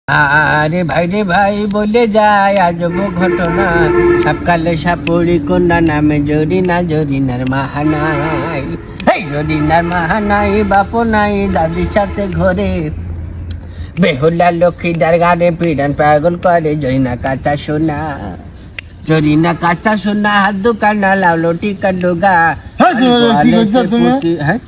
আরে ভাই রে ভাই বলে যায় আজব ঘটনা সকালে সাপুরি কন্যা নামে জরিনার মাহানাই এই জরিনার মাহানাই বাপ নাই দাদির সাথে ঘরে বেহুলা লক্ষ্মীদার গানে পিড়ান পাগল করে জরিনা কাঁচা সোনা হাত দোকানা লাউলো টিকা ডোগা হ্যাঁ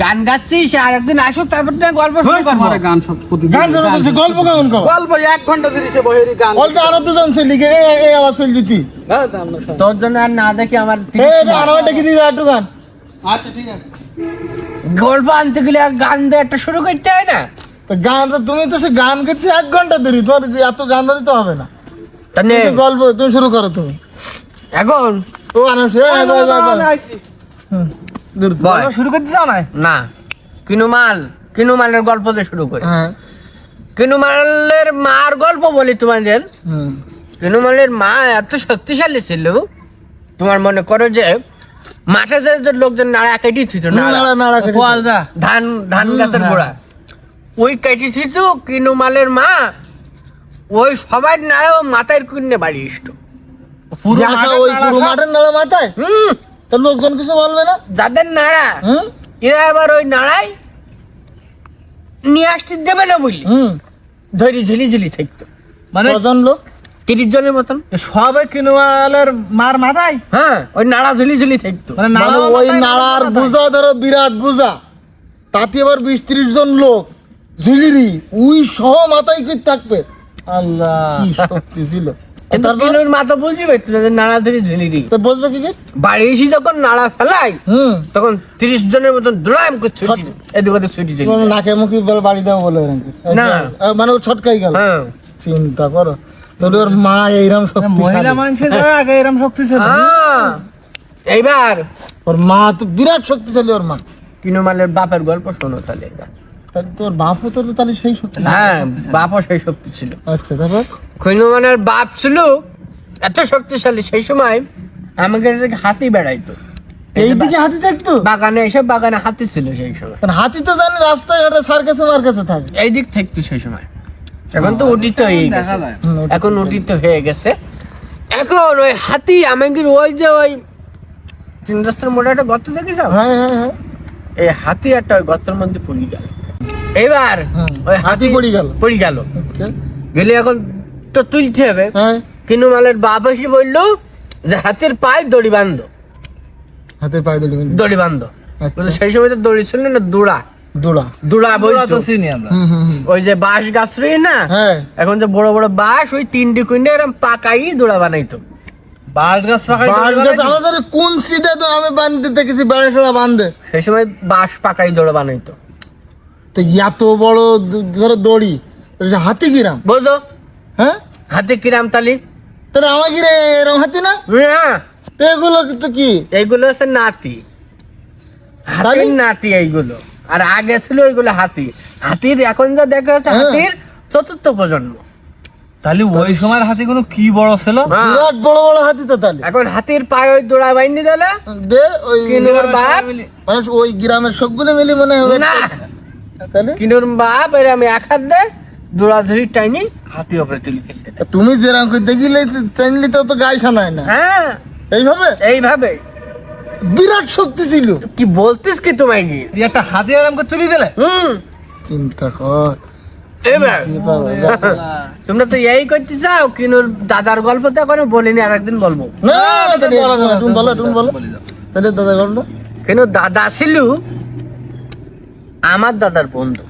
গান গাচ্ছিস আর একদিন আসো তারপর না গল্প শুরু করবো গান সব গান শোনা যাচ্ছে, গল্প কেমন কও? গল্প 1 ঘন্টা ধরে বহেরি গান বলতে আরো দুজন ছিল লিখে এই আওয়াজ চল দিতি। হ্যাঁ তা আমরা সব- তোর জন্য আর না দেখি আমার আরো একটা কি দিই একটু গান। আচ্ছা ঠিক আছে গল্প আনতে গেলে আর গান দিয়ে একটা শুরু করতে হয় না তো গান তো তুমি তো সে গান গেছি 1 ঘন্টা ধরে, তোর এত গান ধরে তো হবে না। তাহলে তুমি গল্প তুমি শুরু করো তুমি। এখন ও আনাস আইছি বল। শুরু করতে চাও না না কিনুমালের গল্প দিয়ে শুরু করি হ্যাঁ কিনুমালের মার গল্প বলি তোমাদের হুম কিনুমালের মা এত শক্তিশালী ছিল তোমার মনে করো যে মাঠে যে লোকজন নাড়া কেটে থিত নাড়া নাড়া কেটে বলদা ধান গাছের গোড়া ওই কেটে থিত কিনুমালের মা ওই সবাই নাড়াও মাথায় কিনে বাড়ি এসত জায়গা ওই পুরো মাঠের নাড়া মাথায়, তো লোকজন কিছু বলবে না? যাদের নাড়া হুম এরা আবার ওই নাড়াই নিয়ে আসতে দেবে না বুঝলি হুম ধরি ঝিলি থাকতো মানে কজন লোক? 30 জনের মতন সবাই কিনুয়ালের মার মাথায় হ্যাঁ ওই নাড়া ঝুলি থাকতো মানে মানে ওই নাড়ার বুঝা ধরো বিরাট বুঝা, তাতে আবার 20-30 জন লোক ঝিলিরি উই সহ মাথায় কি থাকবে। আল্লাহ কি শক্তি ছিল। কিন্তু তারপর কিনুর মাথা বুঝতে পারতো না যে নাড়া ধরে ঝুলি তো বসবে কি কি? বাড়ি এসে যখন নাড়া ফেলাই হুম তখন 30 জনের মতন দৌড়াম করে ছুটি এদিকে ছুটি চলি কোনো নাকে মুখি বাড়ি দাও বলে নাকি? না। মানে ও ছটকাই গেল। হ্যাঁ চিন্তা করো, তাহলে ওর মা এইরকম মহিলা শক্তি, মানুষের আগে এরকম শক্তি ছিল হ্যাঁ। এইবার ওর মা তো বিরাট শক্তিশালী। ওর মা কিনুমালের বাপের গল্প শোনো তাহলে এবার। তাহলে তোর বাপও তো তাহলে সেই শক্তি। হ্যাঁ বাপও সেই শক্তি ছিল আচ্ছা তারপর কিনুমালের বাপ ছিল এত শক্তিশালী সেই সময় আমাকে এদিকে হাতি বেড়াইতো এইদিকে হাতি থাকতো? বাগানে হাতি ছিল সেই সময় কারণ হাতি তো জানি রাস্তায় ঘাটে সার্কাসে মার্কাসে থাকে। এই দিক থাকতো সেই সময় এখন তো উঠিত হয়ে গেছে দেখা যায় হুম, ওটা এখন উঠিত হয়ে গেছে এখন ওই হাতি আমাদের ওই যে ওই 3 রাস্তার মোড়ে একটা গর্ত দেখেছ হ্যাঁ হ্যাঁ হ্যাঁ এই হাতি একটা ওই গর্তের মধ্যে পড়ে গেল এবার হুম, ওই হাতি পড়ে গেল। পড়ে গেল আচ্ছা গেলে এখন তো তুলতে হবে হ্যাঁ কিনুমালের বাপ এসে বললো যে হাতির পায়ে দড়ি বাঁধো হাতে পায়ে দড়ি বেঁধে। দড়ি বাঁধো আচ্ছা। কিন্তু সেই সময় তো দড়ি ছিল না দোড়া দোড়া। দোড়া ওরা বলতো তো চিনি আমরা হুম হুম হুম, ওই যে বাঁশ গাছ রয়ে না হ্যাঁ এখন যে বড় বড় বাঁশ ওই 3টি কুইন্ডে এরকম পাকাই দোড়া বানাইতো বাঁশ গাছ পাকাই বাঁশ গাছ আমাদের কোন সিধে তো আমি বাঁধতে দেখেছি, বেড়া টেড়া বাঁধে। সেই সময় বাঁশ পাকাই দোড়া বানাইতো তো এত বড় ধরো দড়ি, তো সে হাতি কিরাম? বোঝো হ্যাঁ হাতে কিরাম তালি তাহলে আমার কি রে এরকম হাতি না? হ্যাঁ, তো এগুলো তো কি? এইগুলো হচ্ছে নাতি হাতির তালি? নাতি এইগুলো আর আগে ছিল ওইগুলো হাতির এখন যা দেখা যাচ্ছে হ্যাঁ। হাতির 4র্থ প্রজন্ম তাহলে ওই সময়ের হাতি কোনো কি বড় ছিল হ্যাঁ, বিরাট বড় বড় হাতি তো তাহলে। এখন হাতির পায়ে ওই দোড়া বাইন্ধে দিলে দে ওই কিনুর বাপ মানুষ ওই গ্রামের সবগুলো মিলে মনে হবে না তাহলে। কিনুর বাপ এর আমি এক হাত দে দোড়া ধরি টাইনি হাতি ওপরে তুলি ফেলতে দেয়। তুমি যেরকম করে দেখিলে চাইলে তো গায়ে সানায় না হ্যাঁ এইভাবে। এইভাবে বিরাট শক্তি ছিল। কি বলতিস কি তোমায় গিয়ে তুই একটা হাতি আরাম করে তুলি দিলে চিন্তা কর। এবার তোমরা তো এই করতে চাও কিনুর দাদার গল্প তো এখনো বলিনি আর একদিন বলবো না তুমি বলো তাহলে দাদা গল্প। কিনুর দাদা ছিল আমার দাদার বন্ধু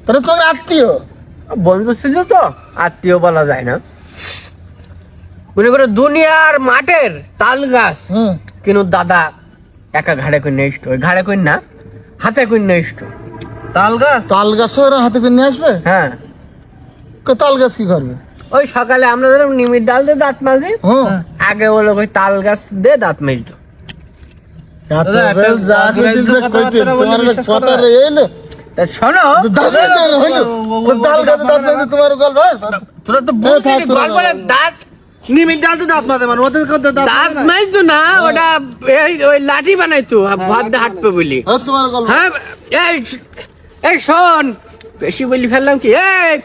তাহলে তোমার আত্মীয়। বন্ধু ছিল তো আত্মীয় বলা যায় না মনে করে দুনিয়ার মাঠের তাল গাছ হুম কিনুর দাদা একা ঘাড়ে করে নিয়ে আসতো ওই ঘাড়ে করে না হাতে করে নিয়ে আসতো তাল গাছ তাল গাছ ওরা হাতে করে নিয়ে আসবে? হ্যাঁ তাল গাছ কি করবে? ওই সকালে আমরা ধরো নিমির ডাল দিয়ে দাঁত মাজি হুম আগে বলো ওই তাল গাছ দিয়ে দাঁত মাজতো এত দাদা, একটা বেল যা আগ্রহের কইতে কথাবার্তা কইতে বলে তোমার বিশ্বাস কথা করা রে এলো তা শোনো দাদা হইলো তাল গাছ দাঁত মেজে তোমার গল্প হয়? তোরা তো থাক, বুঝলি তোরা গল্পের দাঁত নিমিট ডালতে দাঁত মাঝে মানে ওদের কথা দাঁত দাঁত মাঝে না। মাজতো না ওটা ওই লাঠি বানাইতো ভাত দিয়ে হাঁটবে বলি তোমার গল্প। হ্যাঁ এই শোন বেশি বলি ফেললাম কি এই